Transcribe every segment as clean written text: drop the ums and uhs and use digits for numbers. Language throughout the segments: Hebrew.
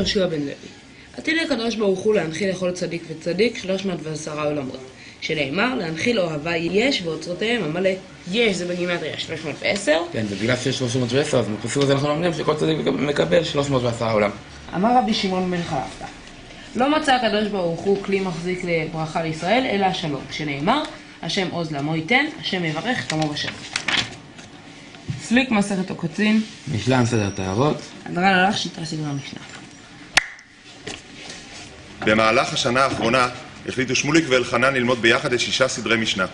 יהושע בן לוי. עתיד הקדוש ברוך הוא להנחיל לכל צדיק וצדיק 310 עולמות, שנאמר להנחיל אוהבי יש ואוצרותיהם המלא. יש זה בגימטריה 310. כן, ובגלל שיש 310, אז בפסוק הזה אנחנו לומדים שכל צדיק מקבל 310 עולם. אמר רבי שמעון בן חלפתא, לא מצא הקדוש ברוך הוא כלי מחזיק לברכה לישראל אלא השלום, שנאמר השם עוז לעמו ייתן, השם יברך כמו בשם. סליק מסכת עוקצין, משלם סדר תאבות, הדרן הלך שיטה סדרה משנה. במהלך השנה האחרונה החליטו שמוליק ואלחנן ללמוד ביחד את 6 סדרי משנה.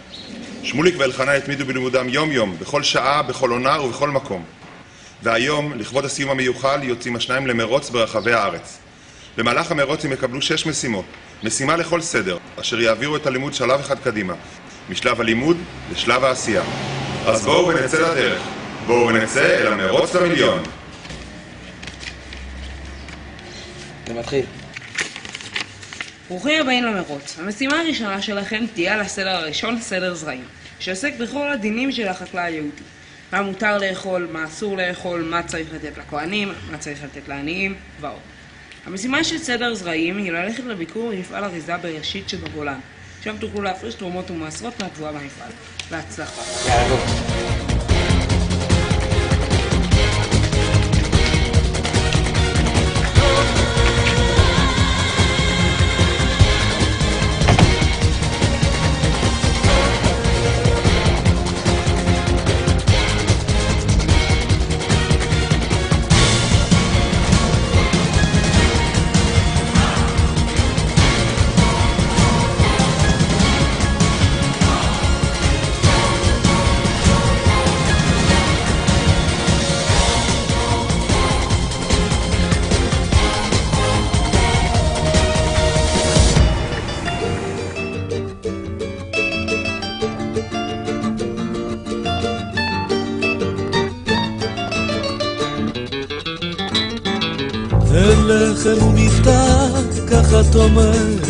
שמוליק ואלחנן התמידו בלימודם יום-יום, בכל שעה, בכל עונה ובכל מקום. והיום, לכבוד הסיום המיוחל, יוצאים השניים למרוץ ברחבי הארץ. במהלך המרוץ הם יקבלו 6 משימות, משימה לכל סדר, אשר יעבירו את הלימוד שלב אחד קדימה, משלב הלימוד לשלב העשייה. אז בואו ונצא לדרך, בואו ונצא אל המרוץ למיליון. זה מתחיל. ברוכים הבאים למרוץ. המשימה הראשונה שלכם תהיה על הסדר הראשון, סדר זרעים, שעוסק בכל הדינים של החקלאי היהודי. מה מותר לאכול, מה אסור לאכול, מה צריך לתת לכהנים, מה צריך לתת לעניים, ועוד. המשימה של סדר זרעים היא ללכת לביקור במפעל אריזה בראשית שבגולן. שם תוכלו להפריש תרומות ומעשרות מהתבואה במפעל. בהצלחה. לחם ומבטא, ככה את אומרת,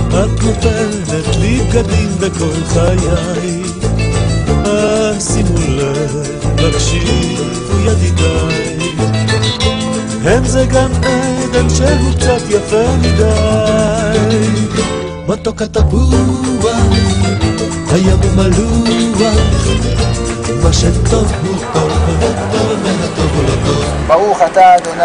את נותנת לי בגדים בכל חיי. שימו לב, תקשיבו ידידיי, הם זה גן עדן שהוא קצת יפה מדי. מתוק הטבוע, הים מלוח, מה שטוב הוא טוב, והטוב הוא לא טוב. ברוך אתה אדוני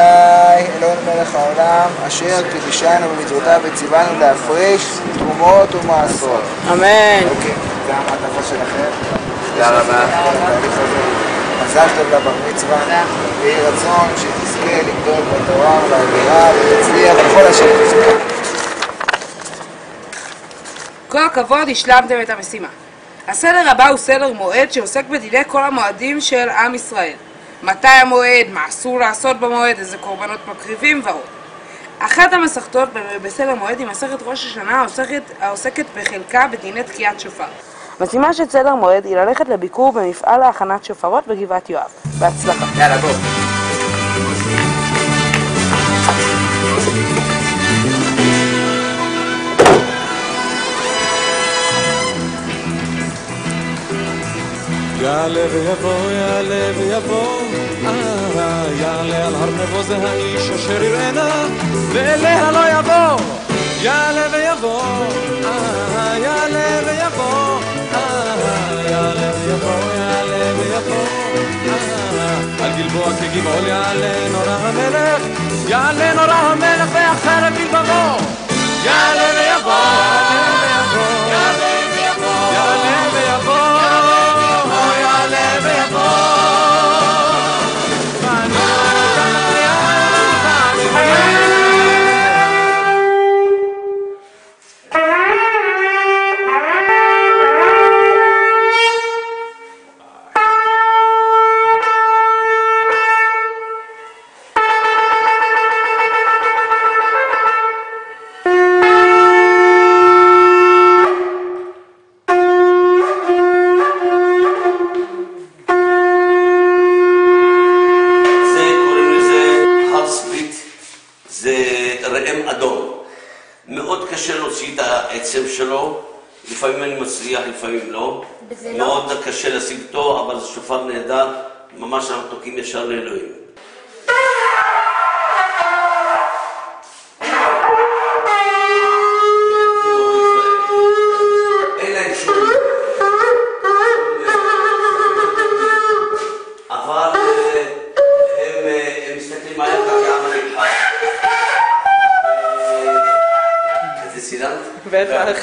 אלוהינו מלך העולם, אשר קידשנו במצוותיו וציוונו להפריש תרומות ומעשרות. אמן. אוקיי, זה המעטפה שלכם. תודה רבה. מזל טוב לבר מצווה, ויהי רצון שתזכה לגדול בתורה ובאווירה ותצליח בכל אשר תזכה. כל הכבוד, השלמתם את המשימה. הסדר הבא הוא סדר מועד שעוסק בדיני כל המועדים של עם ישראל. מתי המועד, מה אסור לעשות במועד, איזה קורבנות מקריבים ועוד. אחת המסכתות בסדר מועד היא מסכת ראש השנה העוסקת בחלקה בדיני תקיעת שופר. המשימה של סדר מועד היא ללכת לביקור במפעל להכנת שופרות בגבעת יואב. בהצלחה. יאללה בוא. יעלה ויבוא, יעלה ויבוא, יעלה על הר נבו זה האיש אשר יראנה, ואליה לא יבוא. יעלה ויבוא, יעלה ויבוא, יעלה ויבוא, יעלה ויבוא, על גלבוע כגבעול יעלה נורא המלך, יעלה נורא המלך ואחר בלבבו. יעלה ויבוא, יעלה ויבוא, יעלה ויבוא, מאוד קשה להוציא את העצם שלו, לפעמים אני מצליח, לפעמים לא. מאוד קשה להשיג אותו, אבל זה שופר נהדר, ממש אנחנו תוקעים ישר לאלוהים. סילמת? בטח.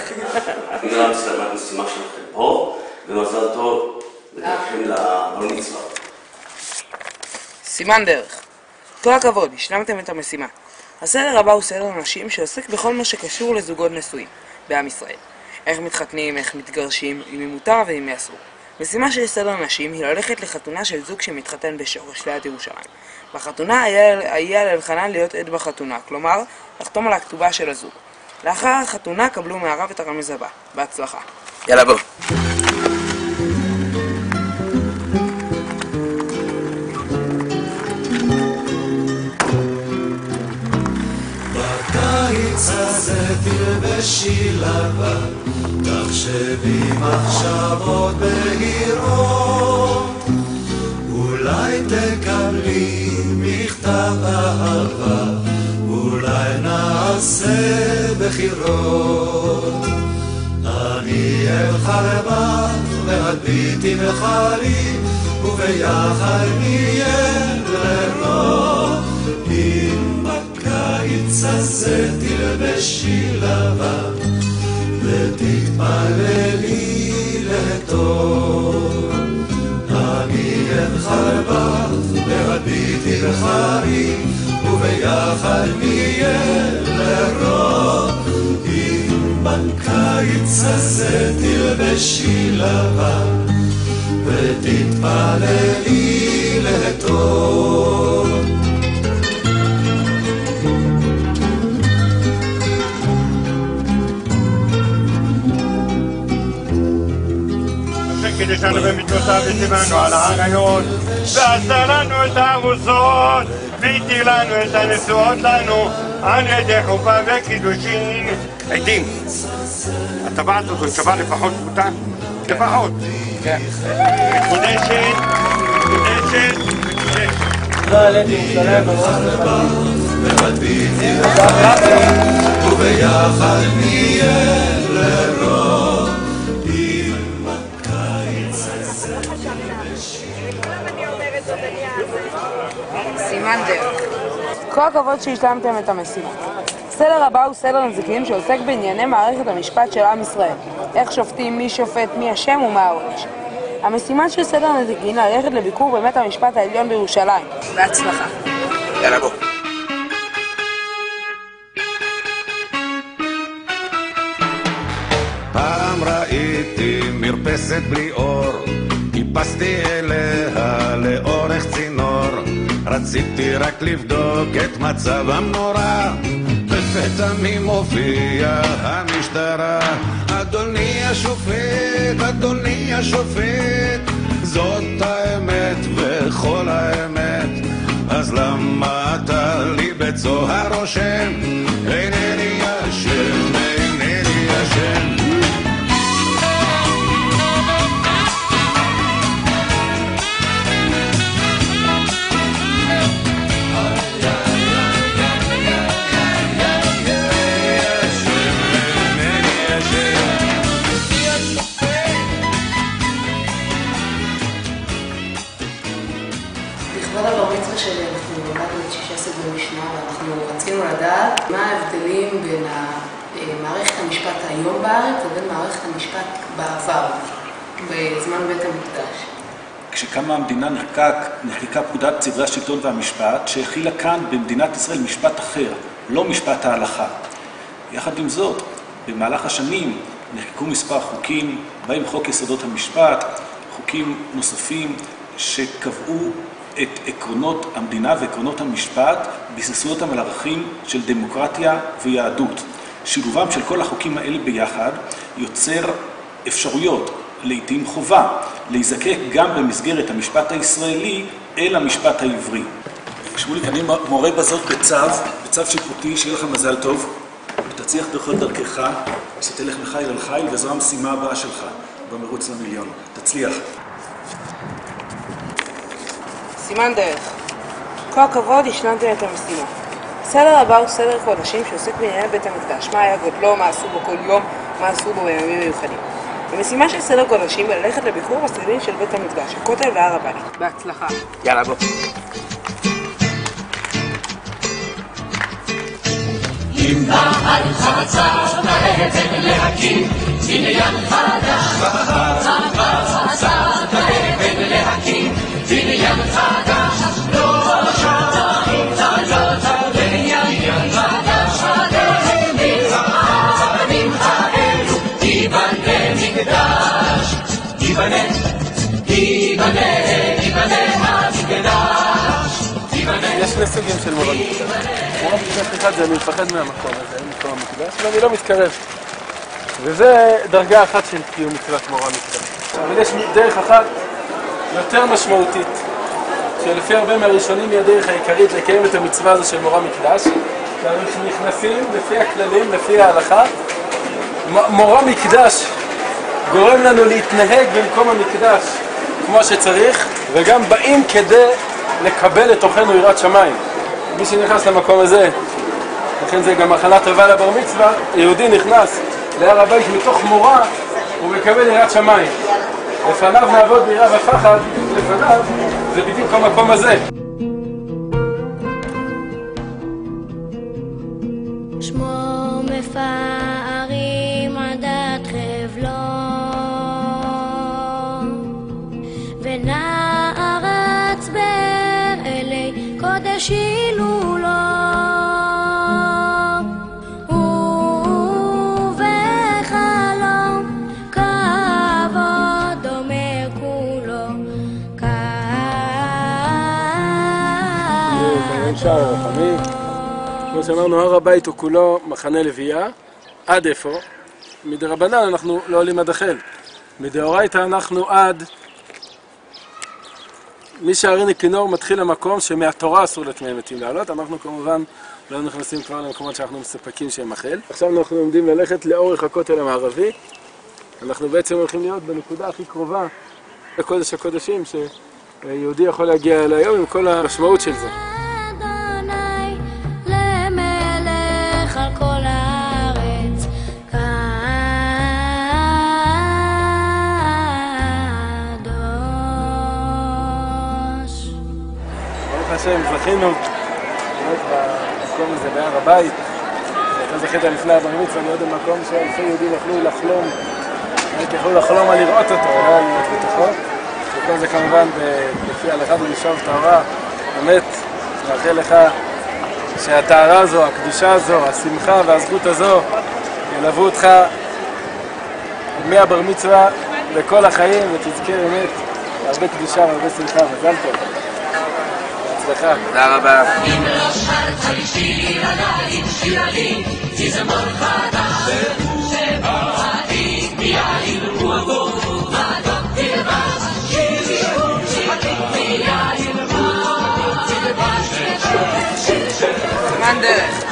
אני מצטער מהמשימה שלכם פה, ומזל טוב לכם לבר מצווה. סימן דרך. כל הכבוד, השלמתם את המשימה. הסדר הבא הוא סדר נשים שעוסק בכל מה שקשור לזוגות נשואים בעם ישראל. איך מתחתנים, איך מתגרשים, אם מותר ואם אסור. משימה של סדר נשים היא ללכת לחתונה של זוג שמתחתן בשורש ליד ירושלים. בחתונה היה על אלחנן להיות עד בחתונה, כלומר, לחתום על הכתובה של הזוג. לאחר החתונה קבלו מהרב את הרמז הבא. בהצלחה. יאללה בוא. בקיץ הזה תלבשי לבן, תחשבי מחשבות בהירות, אולי תקבלי מכתב אהבה, אולי נעשה בחירות. אני אלך לבן ואת ביתי בחלי, וביחד נהיה לרוב. אם בקיץ הזה תלבשי לבן ותתפללי לטוב, אני אלך לבן ואת ביתי בחלי, וביחד נהיה לרוב. אם בקיץ הזה תלבשי לבן ותתפללי לטוב. קידש לנו במצוותיו וציוונו על העריות, ועשה לנו את הארוסות, והתיר לנו את הנשואות לנו על ידי חופה וקידושין. עדים, הטבעת הזאת שווה לפחות פרוטה? לפחות. מקודשת. וביחד נהיה לרוב. סימן דרך. כל הכבוד שהשלמתם את המשימה. הסדר הבא הוא סדר נזיקין שעוסק בענייני מערכת המשפט של עם ישראל. איך שופטים, מי שופט, מי אשם ומה העונש. המשימה של סדר נזיקין ללכת לביקור בבית המשפט העליון בירושלים. בהצלחה. יאללה בוא. פעם ראיתי מרפסת בלי אור, טיפסתי אליה לאורך צינור, רציתי רק לבדוק את מצב המנורה, לפתע מי מופיע המשטרה. אדוני השופט, זאת האמת וכל האמת, אז למה אתה לי בצוהר רושם? אינני אשם. לכבוד הבר מצווה שלי אנחנו למדנו את 6 סדרי משנה, ואנחנו רצינו לדעת מה ההבדלים בין מערכת המשפט היום בארץ לבין מערכת המשפט בעבר, בזמן בית המקדש. כשקמה המדינה נחקקה פקודת סדרי השלטון והמשפט, שהכילה כאן במדינת ישראל משפט אחר, לא משפט ההלכה. יחד עם זאת, במהלך השנים נחקקו מספר חוקים, בהם חוק יסודות המשפט, חוקים נוספים שקבעו את עקרונות המדינה ועקרונות המשפט, ביססו אותם על ערכים של דמוקרטיה ויהדות. שילובם של כל החוקים האלה ביחד יוצר אפשרויות, לעתים חובה, להיזקק גם במסגרת המשפט הישראלי אל המשפט העברי. שמוליק, אני מורה בזאת בצו שיפוטי, שיהיה לך מזל טוב, ותצליח בכל דרכך, שתלך מחיל אל חיל, וזו המשימה הבאה שלך במרוץ למיליון. תצליח. סימן דרך. כל הכבוד השלמתם את המשימה. הסדר הבא הוא סדר חודשים שעוסק בענייני בית המקדש. מה היה גודלו, מה עשו בו כל יום, מה עשו בו בימים מיוחדים. המשימה של סדר קודשים היא ללכת לביקור הסדרים של בית המקדש, הכותל והר הבית. בהצלחה. יאללה בוא. אם בעל חמצה להקים בניין חדש, עזרת אבן להקים בניין חדש, לא צריך לעלות בניין חדש, מהבנים האלו ייבנה מקדש, ייבנה המקדש. יש שני סוגים של מורה מקדש. מורה מקדש אחד זה אני מפחד מהמקום הזה, מקום המקדש, ואני לא מתקרב. וזה דרגה אחת של קיום מצוות מורה מקדש. אבל יש דרך אחת יותר משמעותית, שלפי הרבה מהראשונים היא הדרך העיקרית לקיים את המצווה הזו של מורה מקדש. שאנחנו נכנסים לפי הכללים, לפי ההלכה. מורה מקדש גורם לנו להתנהג במקום המקדש כמו שצריך, וגם באים כדי לקבל לתוכנו יראת שמיים. מי שנכנס למקום הזה, לכן זה גם הכנה טובה לבר מצווה, יהודי נכנס להר הבית מתוך מורה, הוא מקבל יראת שמיים. לפניו נעבוד ביראה ופחד, לפניו זה בדיוק המקום הזה. שמו מפארים עדת חבלו ונערץ באלי קודש הילולו ובחלום כבוד אומר כולו כמו שאמרנו, הר הבית הוא כולו מחנה לוויה. עד איפה? מדרבנן אנחנו לא עולים עד החל. מדאורייתא אנחנו עד מי שהרי כינור מתחיל למקום שמהתורה אסור לטמאי מתים לעלות. אנחנו כמובן לא נכנסים כבר למקומות שאנחנו מספקים שהם החל. עכשיו אנחנו עומדים ללכת לאורך הכותל המערבי. אנחנו בעצם הולכים להיות בנקודה הכי קרובה לקודש הקודשים שיהודי יכול להגיע אל היום עם כל המשמעות של זה. זכינו באמת במקום הזה בהר הבית. אתה זכית לפני הבר מצווה להיות במקום שאלפי יהודים יכלו לחלום על לראות אותו, לא להיות בתוכו. וכל זה כמובן לפי הלכה ולשאוב טהרה. באמת, מאחל לך שהטהרה הזו, הקדושה הזו, השמחה והזכות הזו ילוו אותך מהבר מצווה לכל החיים, ותזכה באמת הרבה קדושה והרבה שמחה. מזל טוב. תודה רבה. אם לא שרת לי שיר עדיין, שיר עלי, תזמור חדש, שבועדים ביעיל רובו, מדות תלבש, ביעיל רובו, תלבש, סימן דרך.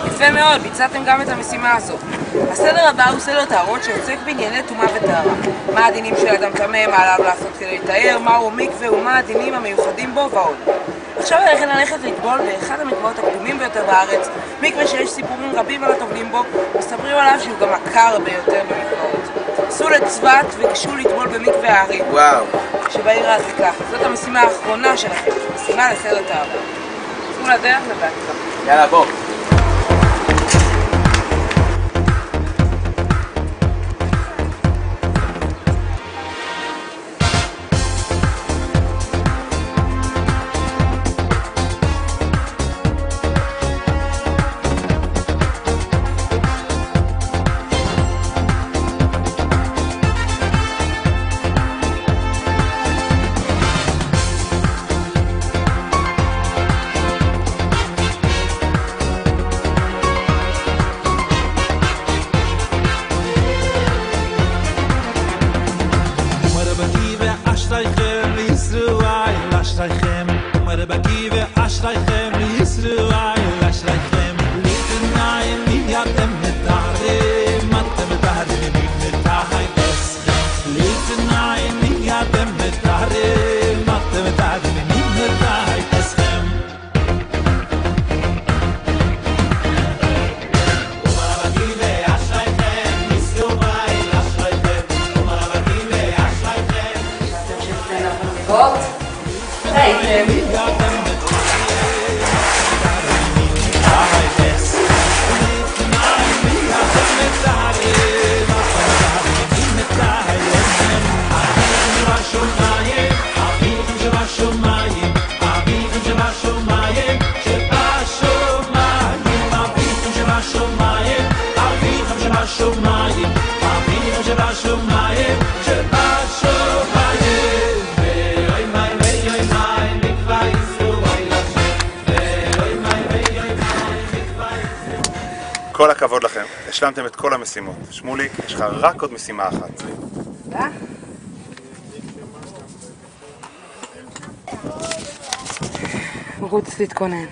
יפה מאוד, ביצעתם גם את המשימה הזו. הסדר הבא הוא סדר טהרות שעוסק בענייני טומאה וטהרה. מה הדינים של אדם טמא, מה עליו לעשות כדי לטהר, מהו מקווה ומה הדינים המיוחדים בו ועוד. עכשיו עליכם ללכת לטבול באחד המקוואות הקדומים ביותר בארץ, מקווה שיש סיפורים רבים על הטובלים בו, מספרים עליו שהוא גם הקר ביותר במקוואות. סעו לצבת וגשו לטבול במקווה הערים. וואו. שבעיר העתיקה. זאת המשימה האחרונה שלכם, משימה לסדר טהרה. צאו לדרך ובהצלחה. יאללה בוא. שבשמיים, אביכם שבשמיים, אביכם שבשמיים, שבשמיים. ואוי מי ואוי מי מקווה ישראל השם, ואוי מי ואוי מי מקווה ישראל. כל הכבוד לכם, השלמתם את כל המשימות. שמוליק, יש לך רק עוד משימה אחת. רוץ להתכונן.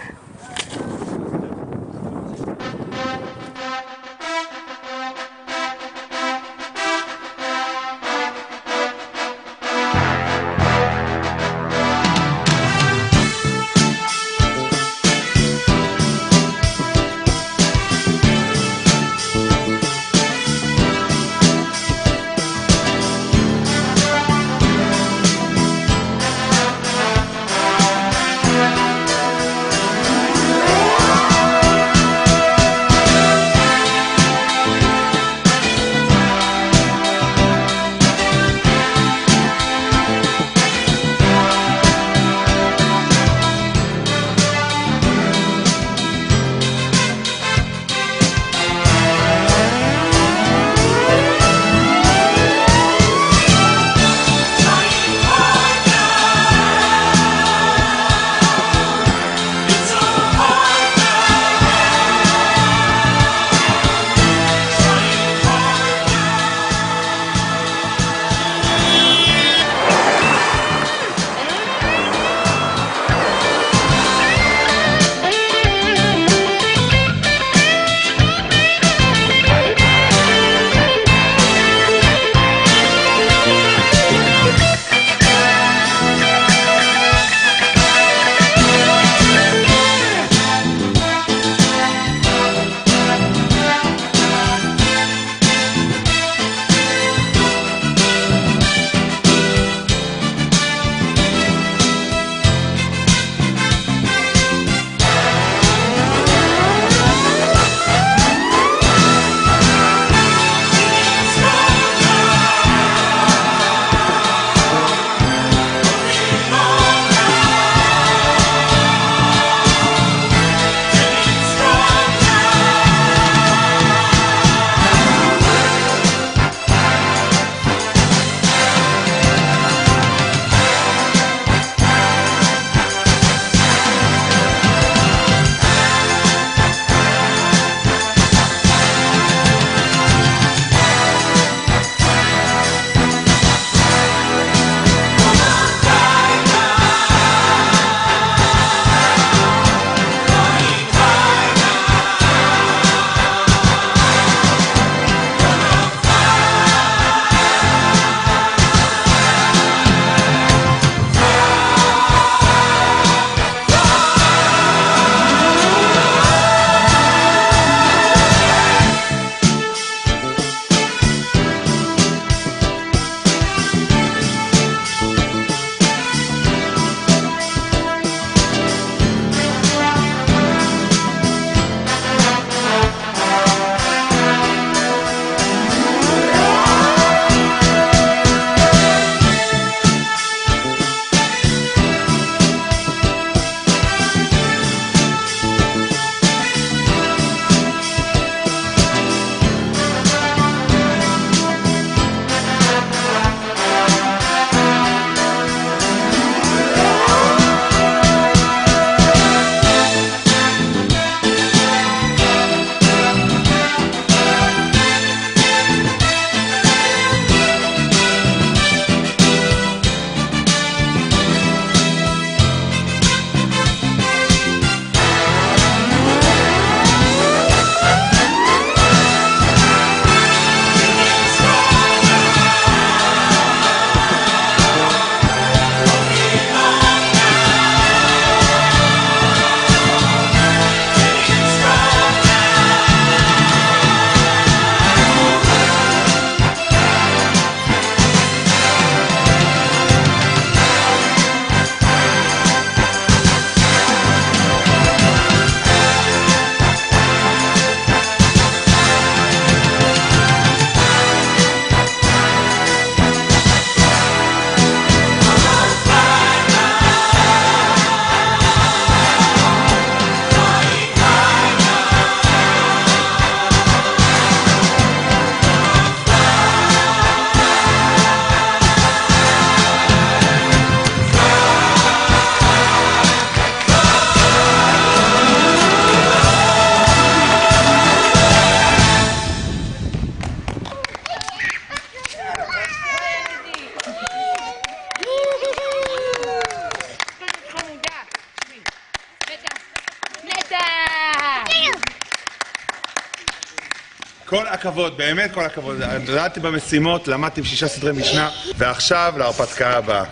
כל הכבוד, באמת כל הכבוד. נולדתי במשימות, למדתי 6 סדרי משנה, ועכשיו להרפתקה הבאה.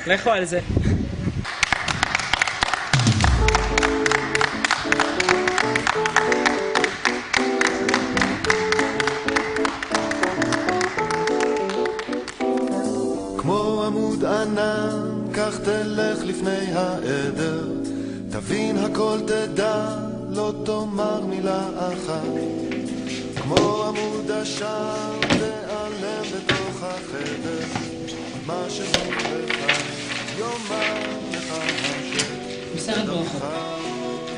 לכו על זה. כמו עמוד ענן, כך תלך לפני העדר, תבין הכל תדע, לא תאמר מילה אחת. כמו עמוד עשן, תיעלם בתוך החדר, מה שהוא לך, יאמר לך השם. מסרט ברכות.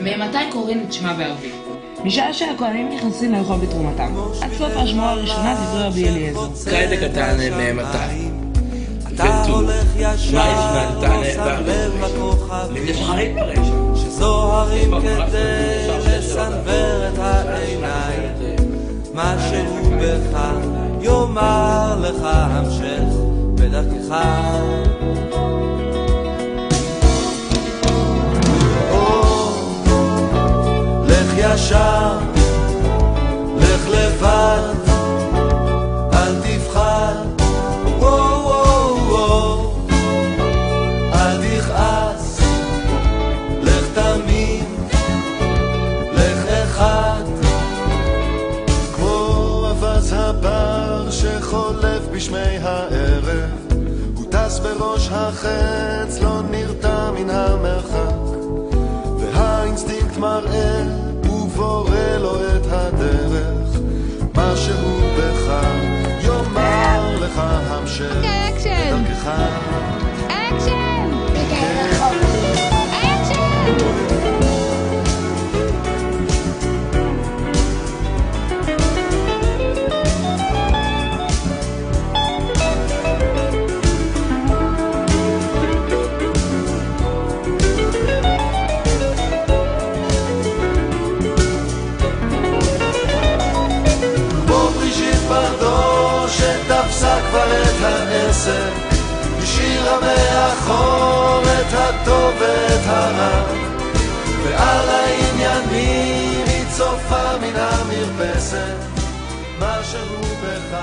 ממתי קוראים את שמע בערבית? משעה שהכהנים נכנסים לאכול בתרומתם, עד סוף השמועה הראשונה דברי רבי אליעזר. קרא את הקטן ממתי. ותו, מה יש בערבית? יש לך להתפרש. שזוהרים כדי לסנבר את העיניים, מה שהוא בך יאמר לך המשך בדרכך. לך ישר, לך לבד, אל תפחד, אל תכעס, לך תמיד, לך אחד. כמו אבז הבר שחולף בשמי הערב, הוא טס בראש החץ, לא נרתע מן המרחק, והאינסטינקט מראה ובורא לו את הדרך, מה שהוא בך יאמר לך המשך בדרכך. אקשן! שתפסה כבר את העסק, השאירה מאחור את הטוב ואת הרע, ועל העניינים היא צופה מן המרפסת, מה שהוא בך